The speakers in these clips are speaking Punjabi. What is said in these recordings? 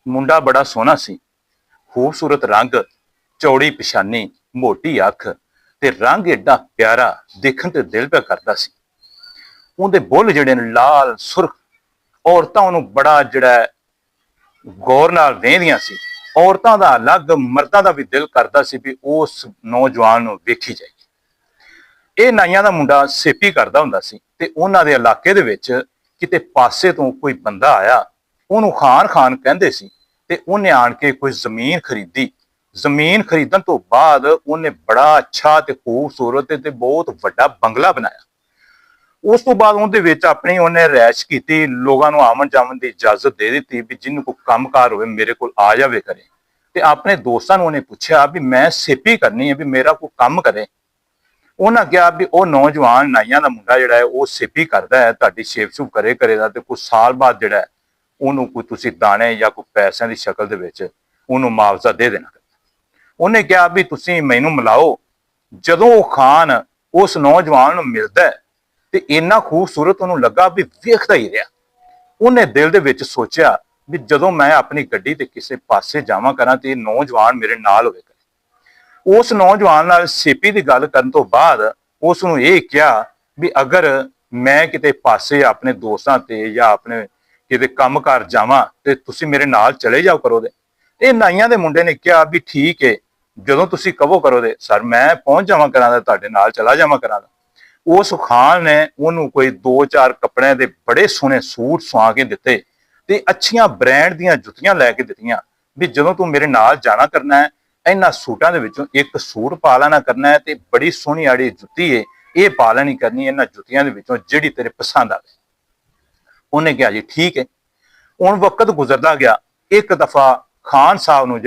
ਮੁੰਡਾ ਬੜਾ ਸੋਹਣਾ ਸੀ, ਖੂਬਸੂਰਤ ਰੰਗ, ਚੌੜੀ ਪਛਾਨੀ, ਮੋਟੀ ਅੱਖ ਤੇ ਰੰਗ ਏਡਾ ਪਿਆਰਾ, ਦੇਖਣ ਤੇ ਦਿਲ ਪਿਆ ਕਰਦਾ ਸੀ। ਉਹਦੇ ਬੁੱਲ ਜਿਹੜੇ ਨੇ ਲਾਲ ਸੁਰਖ, ਔਰਤਾਂ ਉਹਨੂੰ ਬੜਾ ਗੌਰ ਨਾਲ ਵੇਖਦੀਆਂ ਸੀ। ਔਰਤਾਂ ਦਾ ਅਲੱਗ, ਮਰਦਾਂ ਦਾ ਵੀ ਦਿਲ ਕਰਦਾ ਸੀ ਵੀ ਉਸ ਨੌਜਵਾਨ ਨੂੰ ਵੇਖੀ ਜਾਏ। ਇਹ ਨਾਈਆਂ ਦਾ ਮੁੰਡਾ ਸੇਪੀ ਕਰਦਾ ਹੁੰਦਾ ਸੀ ਤੇ ਉਹਨਾਂ ਦੇ ਇਲਾਕੇ ਦੇ ਵਿੱਚ ਕਿਤੇ ਪਾਸੇ ਤੋਂ ਕੋਈ ਬੰਦਾ ਆਇਆ, ਉਹਨੂੰ ਖਾਨ ਖਾਨ ਕਹਿੰਦੇ ਸੀ, ਤੇ ਉਹਨੇ ਆਣ ਕੇ ਕੋਈ ਜ਼ਮੀਨ ਖਰੀਦੀ। ਜ਼ਮੀਨ ਖਰੀਦਣ ਤੋਂ ਬਾਅਦ ਉਹਨੇ ਬੜਾ ਅੱਛਾ ਤੇ ਖੂਬਸੂਰਤ ਤੇ ਬਹੁਤ ਵੱਡਾ ਬੰਗਲਾ ਬਣਾਇਆ। ਉਸ ਤੋਂ ਬਾਅਦ ਉਹਦੇ ਵਿੱਚ ਆਪਣੀ ਉਹਨੇ ਰਿਹਾਇਸ਼ ਕੀਤੀ, ਲੋਕਾਂ ਨੂੰ ਆਮਨ ਜਾਮਨ ਦੀ ਇਜਾਜ਼ਤ ਦੇ ਦਿੱਤੀ ਵੀ ਜਿਹਨੂੰ ਕੋਈ ਕੰਮਕਾਰ ਹੋਵੇ ਮੇਰੇ ਕੋਲ ਆ ਜਾਵੇ ਕਰੇ। ਤੇ ਆਪਣੇ ਦੋਸਤਾਂ ਨੂੰ ਉਹਨੇ ਪੁੱਛਿਆ ਵੀ ਮੈਂ ਸੇਪੀ ਕਰਨੀ ਹੈ, ਵੀ ਮੇਰਾ ਕੋਈ ਕੰਮ ਕਰੇ। ਉਹਨਾਂ ਕਿਹਾ ਵੀ ਉਹ ਨੌਜਵਾਨ ਨਾਈਆਂ ਦਾ ਮੁੰਡਾ ਜਿਹੜਾ ਹੈ ਉਹ ਸੇਪੀ ਕਰਦਾ ਹੈ, ਤੁਹਾਡੀ ਸ਼ੇਪ ਸ਼ੂਪ ਕਰੇ ਕਰੇਗਾ ਤੇ ਕੁਝ ਸਾਲ ਬਾਅਦ ਜਿਹੜਾ ਉਹਨੂੰ ਕੋਈ ਤੁਸੀਂ ਦਾਣੇ ਜਾਂ ਕੋਈ ਪੈਸਿਆਂ ਦੀ ਸ਼ਕਲ ਦੇ ਵਿੱਚ ਉਹਨੂੰ ਮੁਆਵਜ਼ਾ ਦੇ ਦੇਣਾ। ਉਹਨੇ ਕਿਹਾ ਵੀ ਤੁਸੀਂ ਮੈਨੂੰ ਮਿਲਾਓ। ਜਦੋਂ ਉਹ ਖਾਨ ਉਸ ਨੌਜਵਾਨ ਨੂੰ ਮਿਲਦਾ ਤੇ ਇੰਨਾ ਖੂਬਸੂਰਤ ਉਹਨੂੰ ਲੱਗਾ ਵੀ ਵੇਖਦਾ ਹੀ ਰਿਹਾ। ਉਹਨੇ ਦਿਲ ਦੇ ਵਿੱਚ ਸੋਚਿਆ ਵੀ ਜਦੋਂ ਮੈਂ ਆਪਣੀ ਗੱਡੀ ਤੇ ਕਿਸੇ ਪਾਸੇ ਜਾਵਾਂ ਕਰਾਂ ਤੇ ਇਹ ਨੌਜਵਾਨ ਮੇਰੇ ਨਾਲ ਹੋਵੇ। ਉਸ ਨੌਜਵਾਨ ਨਾਲ ਸੇਪੀ ਦੀ ਗੱਲ ਕਰਨ ਤੋਂ ਬਾਅਦ ਉਸ ਨੂੰ ਇਹ ਕਿਹਾ ਵੀ ਅਗਰ ਮੈਂ ਕਿਤੇ ਪਾਸੇ ਆਪਣੇ ਦੋਸਤਾਂ ਤੇ ਜਾਂ ਆਪਣੇ ਕਿਤੇ ਕੰਮਕਾਰ ਜਾਵਾਂ ਤੇ ਤੁਸੀਂ ਮੇਰੇ ਨਾਲ ਚਲੇ ਜਾਓ ਕਰੋਗੇ। ਇਹ ਨਾਈਆਂ ਦੇ ਮੁੰਡੇ ਨੇ ਕਿਹਾ ਵੀ ਠੀਕ ਹੈ, ਜਦੋਂ ਤੁਸੀਂ ਕਹੋ ਕਰੋਗੇ ਸਰ, ਮੈਂ ਪਹੁੰਚ ਜਾਵਾਂ ਕਰਾਂਗਾ, ਤੁਹਾਡੇ ਨਾਲ ਚਲਾ ਜਾਵਾਂ ਕਰਾਂਗਾ। ਉਸ ਖਾਨ ਨੇ ਉਹਨੂੰ ਕੋਈ 2-4 ਕੱਪੜਿਆਂ ਦੇ ਬੜੇ ਸੋਹਣੇ ਸੂਟ ਸਵਾ ਕੇ ਦਿੱਤੇ ਤੇ ਅੱਛੀਆਂ ਬ੍ਰਾਂਡ ਦੀਆਂ ਜੁੱਤੀਆਂ ਲੈ ਕੇ ਦਿੱਤੀਆਂ ਵੀ ਜਦੋਂ ਤੂੰ ਮੇਰੇ ਨਾਲ ਜਾਣਾ ਕਰਨਾ ਹੈ, ਇਹਨਾਂ ਸੂਟਾਂ ਦੇ ਵਿੱਚੋਂ ਇੱਕ ਸੂਟ ਪਾ ਲੈਣਾ ਕਰਨਾ ਹੈ ਤੇ ਬੜੀ ਸੋਹਣੀ ਆੜੀ ਜੁੱਤੀ ਹੈ ਇਹ ਪਾ ਲੈਣੀ ਕਰਨੀ, ਇਹਨਾਂ ਜੁੱਤੀਆਂ ਦੇ ਵਿੱਚੋਂ ਜਿਹੜੀ ਤੇਰੇ ਪਸੰਦ ਆਵੇ। ਉਹਨੇ ਕਿਹਾ ਜੀ ਠੀਕ ਹੈ। ਹੁਣ ਵਕਤ ਗੁਜ਼ਰਦਾ ਗਿਆ। ਇੱਕ ਦਫਾ ਖਾਨ ਸਾਹਿਬ ਨੂੰ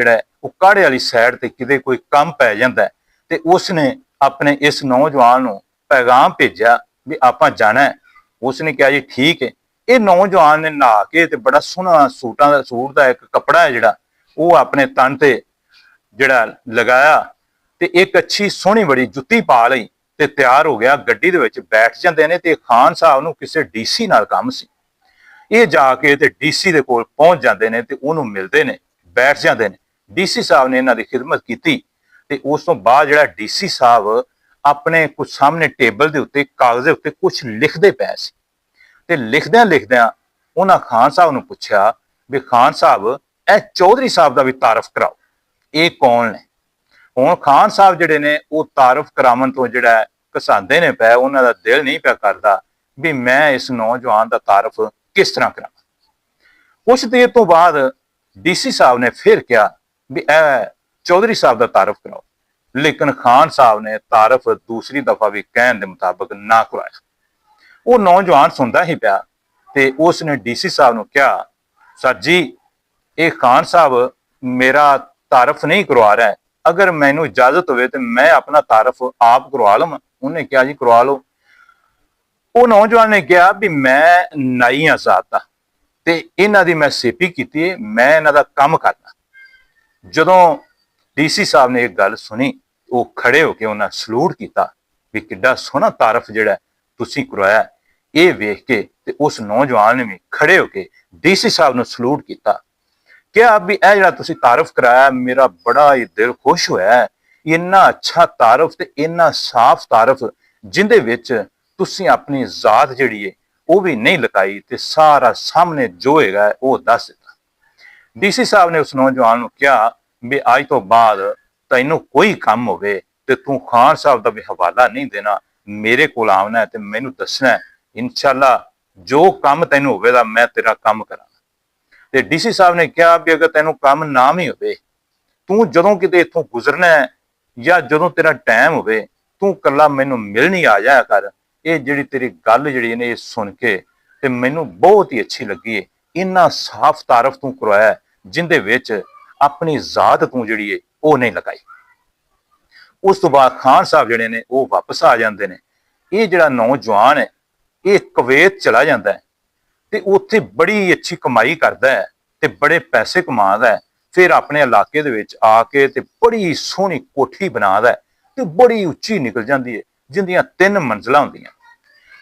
ਉਹ ਕਾੜੇ ਵਾਲੀ ਸਾਈਡ ਤੇ ਕਿਤੇ ਕੋਈ ਕੰਮ ਪੈ ਜਾਂਦਾ ਤੇ ਉਸਨੇ ਆਪਣੇ ਇਸ ਨੌਜਵਾਨ ਨੂੰ ਪੈਗਾਮ ਭੇਜਿਆ ਵੀ ਆਪਾਂ ਜਾਣਾ ਹੈ। ਉਸਨੇ ਕਿਹਾ ਜੀ ਠੀਕ ਹੈ। ਇਹ ਨੌਜਵਾਨ ਨੇ ਨਹਾ ਕੇ ਤੇ ਬੜਾ ਸੋਹਣਾ ਸੂਟ ਦਾ ਇੱਕ ਕੱਪੜਾ ਹੈ ਉਹ ਆਪਣੇ ਤਨ ਤੇ ਲਗਾਇਆ ਤੇ ਇੱਕ ਅੱਛੀ ਸੋਹਣੀ ਬੜੀ ਜੁੱਤੀ ਪਾ ਲਈ ਤੇ ਤਿਆਰ ਹੋ ਗਿਆ। ਗੱਡੀ ਦੇ ਵਿੱਚ ਬੈਠ ਜਾਂਦੇ ਨੇ ਤੇ ਖਾਨ ਸਾਹਿਬ ਨੂੰ ਕਿਸੇ ਡੀਸੀ ਨਾਲ ਕੰਮ ਸੀ। ਇਹ ਜਾ ਕੇ ਤੇ ਡੀਸੀ ਦੇ ਕੋਲ ਪਹੁੰਚ ਜਾਂਦੇ ਨੇ ਤੇ ਉਹਨੂੰ ਮਿਲਦੇ ਨੇ, ਬੈਠ ਜਾਂਦੇ ਨੇ। ਡੀਸੀ ਸਾਹਿਬ ਨੇ ਇਹਨਾਂ ਦੀ ਖਿਦਮਤ ਕੀਤੀ ਤੇ ਉਸ ਤੋਂ ਬਾਅਦ ਡੀਸੀ ਸਾਹਿਬ ਆਪਣੇ ਕੁਝ ਸਾਹਮਣੇ ਟੇਬਲ ਦੇ ਉੱਤੇ ਕਾਗਜ਼ ਦੇ ਉੱਤੇ ਕੁਝ ਲਿਖਦੇ ਪਏ ਸੀ ਤੇ ਲਿਖਦਿਆਂ ਉਹਨਾਂ ਖਾਨ ਸਾਹਿਬ ਨੂੰ ਪੁੱਛਿਆ ਵੀ ਖਾਨ ਸਾਹਿਬ ਇਹ ਚੌਧਰੀ ਸਾਹਿਬ ਦਾ ਵੀ ਤਾਰਫ ਕਰਾਓ, ਇਹ ਕੌਣ ਨੇ। ਹੁਣ ਖਾਨ ਸਾਹਿਬ ਜਿਹੜੇ ਨੇ ਉਹ ਤਾਰਫ ਕਰਾਉਣ ਤੋਂ ਘਸਾਉਂਦੇ ਨੇ ਪਏ, ਉਹਨਾਂ ਦਾ ਦਿਲ ਨਹੀਂ ਪਿਆ ਕਰਦਾ ਵੀ ਮੈਂ ਇਸ ਨੌਜਵਾਨ ਦਾ ਤਾਰਫ ਕਿਸ ਤਰ੍ਹਾਂ ਕਰਾਂ। ਕੁਛ ਦੇਰ ਤੋਂ ਬਾਅਦ ਡੀਸੀ ਸਾਹਿਬ ਨੇ ਫਿਰ ਕਿਹਾ ਵੀ ਇਹ ਚੌਧਰੀ ਸਾਹਿਬ ਦਾ ਤਾਰਫ ਕਰਾਓ, ਲੇਕਿਨ ਖਾਨ ਸਾਹਿਬ ਨੇ ਤਾਰਫ ਦੂਸਰੀ ਦਫਾ ਵੀ ਕਹਿਣ ਦੇ ਮੁਤਾਬਕ ਨਾ ਕਰਵਾਇਆ। ਉਹ ਨੌਜਵਾਨ ਸੁਣਦਾ ਹੀ ਪਿਆ ਤੇ ਉਸ ਨੇ ਡੀਸੀ ਸਾਹਿਬ ਨੂੰ ਕਿਹਾ ਸਰ ਜੀ, ਇਹ ਖਾਨ ਸਾਹਿਬ ਮੇਰਾ ਤਾਰਫ ਨਹੀਂ ਕਰਵਾ ਰਿਹਾ, ਅਗਰ ਮੈਨੂੰ ਇਜਾਜ਼ਤ ਹੋਵੇ ਤੇ ਮੈਂ ਆਪਣਾ ਤਾਰਫ ਆਪ ਕਰਵਾ ਲਵਾਂ। ਉਹਨੇ ਕਿਹਾ ਜੀ ਕਰਵਾ ਲਓ। ਉਹ ਨੌਜਵਾਨ ਨੇ ਕਿਹਾ ਵੀ ਮੈਂ ਨਾਈ ਹਾਂ ਜ਼ਾਤ ਦਾ ਤੇ ਇਹਨਾਂ ਦੀ ਮੈਂ ਸੇਪੀ ਕੀਤੀ ਹੈ, ਮੈਂ ਇਹਨਾਂ ਦਾ ਕੰਮ ਕਰਨਾ। ਜਦੋਂ ਡੀਸੀ ਸਾਹਿਬ ਨੇ ਇਹ ਗੱਲ ਸੁਣੀ, ਉਹ ਖੜੇ ਹੋ ਕੇ ਉਹਨਾਂ ਸਲੂਟ ਕੀਤਾ ਵੀ ਕਿੱਡਾ ਸੋਹਣਾ ਤਾਰਫ ਤੁਸੀਂ ਕਰਵਾਇਆ। ਇਹ ਵੇਖ ਕੇ ਤੇ ਉਸ ਨੌਜਵਾਨ ਨੇ ਵੀ ਖੜੇ ਹੋ ਕੇ ਡੀਸੀ ਸਾਹਿਬ ਨੂੰ ਸਲੂਟ ਕੀਤਾ, ਕਿਹਾ ਵੀ ਇਹ ਤੁਸੀਂ ਤਾਰਫ ਕਰਾਇਆ ਮੇਰਾ ਬੜਾ ਹੀ ਦਿਲ ਖੁਸ਼ ਹੋਇਆ। ਇੰਨਾ ਅੱਛਾ ਤਾਰਫ ਤੇ ਇੰਨਾ ਸਾਫ਼ ਤਾਰਫ ਜਿੰਦੇ ਵਿੱਚ ਤੁਸੀਂ ਆਪਣੀ ਜ਼ਾਤ ਉਹ ਵੀ ਨਹੀਂ ਲੁਕਾਈ ਤੇ ਸਾਰਾ ਸਾਹਮਣੇ ਜੋ ਹੈਗਾ ਉਹ ਦੱਸ ਦਿੱਤਾ। ਡੀਸੀ ਸਾਹਿਬ ਨੇ ਉਸ ਨੌਜਵਾਨ ਨੂੰ ਕਿਹਾ ਵੀ ਅੱਜ ਤੋਂ ਬਾਅਦ ਤੈਨੂੰ ਕੋਈ ਕੰਮ ਹੋਵੇ ਤੇ ਤੂੰ ਖਾਨ ਸਾਹਿਬ ਦਾ ਵੀ ਹਵਾਲਾ ਨਹੀਂ ਦੇਣਾ, ਮੇਰੇ ਕੋਲ ਆਉਣਾ ਤੇ ਮੈਨੂੰ ਦੱਸਣਾ, ਇਨਸ਼ਾਅੱਲਾ ਜੋ ਕੰਮ ਤੈਨੂੰ ਹੋਵੇਗਾ ਮੈਂ ਤੇਰਾ ਕੰਮ ਕਰਾਂਗਾ। ਤੇ ਡੀਸੀ ਸਾਹਿਬ ਨੇ ਕਿਹਾ ਵੀ ਅਗਰ ਤੈਨੂੰ ਕੰਮ ਨਾ ਵੀ ਹੋਵੇ, ਤੂੰ ਜਦੋਂ ਕਿਤੇ ਇੱਥੋਂ ਗੁਜ਼ਰਨਾ ਹੈ ਜਾਂ ਜਦੋਂ ਤੇਰਾ ਟਾਈਮ ਹੋਵੇ, ਤੂੰ ਕੱਲਾ ਮੈਨੂੰ ਮਿਲਣ ਹੀ ਆ ਜਾਇਆ ਕਰ। ਇਹ ਤੇਰੀ ਗੱਲ ਨੇ ਇਹ ਸੁਣ ਕੇ ਤੇ ਮੈਨੂੰ ਬਹੁਤ ਹੀ ਅੱਛੀ ਲੱਗੀ ਹੈ। ਇੰਨਾ ਸਾਫ਼ ਤਾਰਫ ਤੂੰ ਕਰਵਾਇਆ ਜਿੰਦੇ ਵਿੱਚ ਆਪਣੀ ਜ਼ਾਤ ਤੂੰ ਉਹ ਨਹੀਂ ਲਗਾਈ। ਉਸ ਤੋਂ ਬਾਅਦ ਖਾਨ ਸਾਹਿਬ ਨੇ ਉਹ ਵਾਪਸ ਆ ਜਾਂਦੇ ਨੇ। ਇਹ ਨੌਜਵਾਨ ਹੈ ਇਹ ਕੁਵੈਤ ਚਲਾ ਜਾਂਦਾ ਹੈ ਤੇ ਉੱਥੇ ਬੜੀ ਅੱਛੀ ਕਮਾਈ ਕਰਦਾ ਹੈ ਤੇ ਬੜੇ ਪੈਸੇ ਕਮਾਉਂਦਾ ਹੈ। ਫਿਰ ਆਪਣੇ ਇਲਾਕੇ ਦੇ ਵਿੱਚ ਆ ਕੇ ਤੇ ਬੜੀ ਸੋਹਣੀ ਕੋਠੀ ਬਣਾਉਂਦਾ ਹੈ ਤੇ ਬੜੀ ਉੱਚੀ ਨਿਕਲ ਜਾਂਦੀ ਹੈ, ਜਿੰਦੀਆਂ 3 ਮੰਜ਼ਲਾਂ ਹੁੰਦੀਆਂ।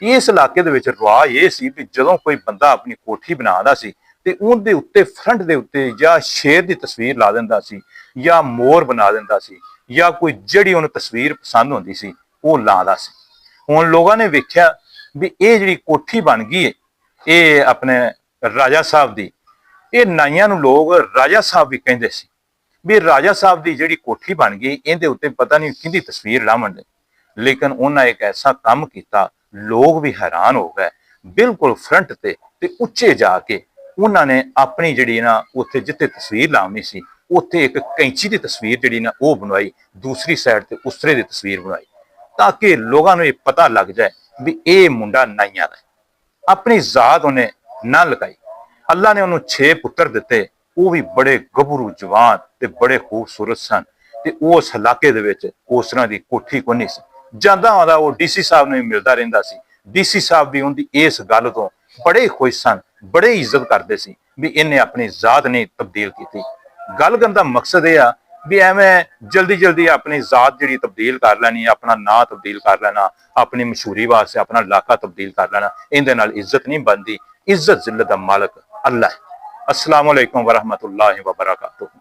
ਇਸ ਇਲਾਕੇ ਦੇ ਵਿੱਚ ਰਿਵਾਜ ਇਹ ਸੀ ਵੀ ਜਦੋਂ ਕੋਈ ਬੰਦਾ ਆਪਣੀ ਕੋਠੀ ਬਣਾਉਂਦਾ ਸੀ ਤੇ ਉਹਦੇ ਉੱਤੇ ਫਰੰਟ ਦੇ ਉੱਤੇ ਜਾਂ ਸ਼ੇਰ ਦੀ ਤਸਵੀਰ ਲਾ ਦਿੰਦਾ ਸੀ, ਜਾਂ ਮੋਰ ਬਣਾ ਦਿੰਦਾ ਸੀ, ਜਾਂ ਕੋਈ ਜਿਹੜੀ ਉਹਨੂੰ ਤਸਵੀਰ ਪਸੰਦ ਹੁੰਦੀ ਸੀ ਉਹ ਲਾਉਂਦਾ ਸੀ। ਹੁਣ ਲੋਕਾਂ ਨੇ ਵੇਖਿਆ ਵੀ ਇਹ ਜਿਹੜੀ ਕੋਠੀ ਬਣ ਗਈ ਹੈ ਇਹ ਆਪਣੇ ਰਾਜਾ ਸਾਹਿਬ ਦੀ, ਇਹ ਨਾਈਆਂ ਨੂੰ ਲੋਕ ਰਾਜਾ ਸਾਹਿਬ ਵੀ ਕਹਿੰਦੇ ਸੀ ਵੀ ਰਾਜਾ ਸਾਹਿਬ ਦੀ ਜਿਹੜੀ ਕੋਠੀ ਬਣ ਗਈ ਇਹਦੇ ਉੱਤੇ ਪਤਾ ਨਹੀਂ ਕਿਹਦੀ ਤਸਵੀਰ ਲਾਵਣ ਦੇ। ਲੇਕਿਨ ਉਹਨਾਂ ਇੱਕ ਐਸਾ ਕੰਮ ਕੀਤਾ, ਲੋਕ ਵੀ ਹੈਰਾਨ ਹੋ ਗਏ। ਬਿਲਕੁਲ ਫਰੰਟ ਤੇ ਉੱਚੇ ਜਾ ਕੇ ਉਹਨਾਂ ਨੇ ਆਪਣੀ ਜਿਹੜੀ ਨਾ ਉੱਥੇ ਜਿੱਥੇ ਤਸਵੀਰ ਲਾਉਣੀ ਸੀ ਉੱਥੇ ਇੱਕ ਕੈਂਚੀ ਦੀ ਤਸਵੀਰ ਜਿਹੜੀ ਨਾ ਉਹ ਬਣਵਾਈ, ਦੂਸਰੀ ਸਾਈਡ ਤੇ ਉਸਰੇ ਦੀ ਤਸਵੀਰ ਬਣਵਾਈ, ਤਾਂ ਕਿ ਲੋਕਾਂ ਨੂੰ ਇਹ ਪਤਾ ਲੱਗ ਜਾਏ ਵੀ ਇਹ ਮੁੰਡਾ ਨਾਈਆਂ ਦਾ। ਆਪਣੀ ਜ਼ਾਤ ਉਹਨੇ ਨਾ ਲਗਾਈ। ਅੱਲਾ ਨੇ ਉਹਨੂੰ 6 ਪੁੱਤਰ ਦਿੱਤੇ, ਉਹ ਵੀ ਬੜੇ ਗੱਭਰੂ ਜਵਾਨ ਤੇ ਬੜੇ ਖੂਬਸੂਰਤ ਸਨ। ਤੇ ਉਸ ਇਲਾਕੇ ਦੇ ਵਿੱਚ ਉਸ ਤਰ੍ਹਾਂ ਦੀ ਕੋਠੀ ਕੋਈ ਨਹੀਂ ਸੀ। ਜਾਂਦਾ ਆਉਂਦਾ ਉਹ ਡੀਸੀ ਸਾਹਿਬ ਨੂੰ ਮਿਲਦਾ ਰਹਿੰਦਾ ਸੀ। ਡੀਸੀ ਸਾਹਿਬ ਵੀ ਉਹਦੀ ਇਸ ਗੱਲ ਤੋਂ ਬੜੇ ਖੁਸ਼ ਸਨ, ਬੜੇ ਇੱਜ਼ਤ ਕਰਦੇ ਸੀ ਵੀ ਇਹਨੇ ਆਪਣੀ ਜ਼ਾਤ ਨਹੀਂ ਤਬਦੀਲ ਕੀਤੀ। ਗੱਲ ਕਰਨ ਦਾ ਮਕਸਦ ਇਹ ਆ ਵੀ ਐਵੇਂ ਜਲਦੀ ਜਲਦੀ ਆਪਣੀ ਜ਼ਾਤ ਜਿਹੜੀ ਤਬਦੀਲ ਕਰ ਲੈਣੀ, ਆਪਣਾ ਨਾਂ ਤਬਦੀਲ ਕਰ ਲੈਣਾ, ਆਪਣੀ ਮਸ਼ਹੂਰੀ ਵਾਸਤੇ ਆਪਣਾ ਇਲਾਕਾ ਤਬਦੀਲ ਕਰ ਲੈਣਾ, ਇਹਦੇ ਨਾਲ ਇੱਜ਼ਤ ਨਹੀਂ ਬਣਦੀ। ਇੱਜ਼ਤ ਜ਼ਿਲਤ ਦਾ ਮਾਲਕ ਅੱਲਾ ਹੈ। अस्सलाम वालेकुम वरहमतुल्लाहि वबरकातुहू।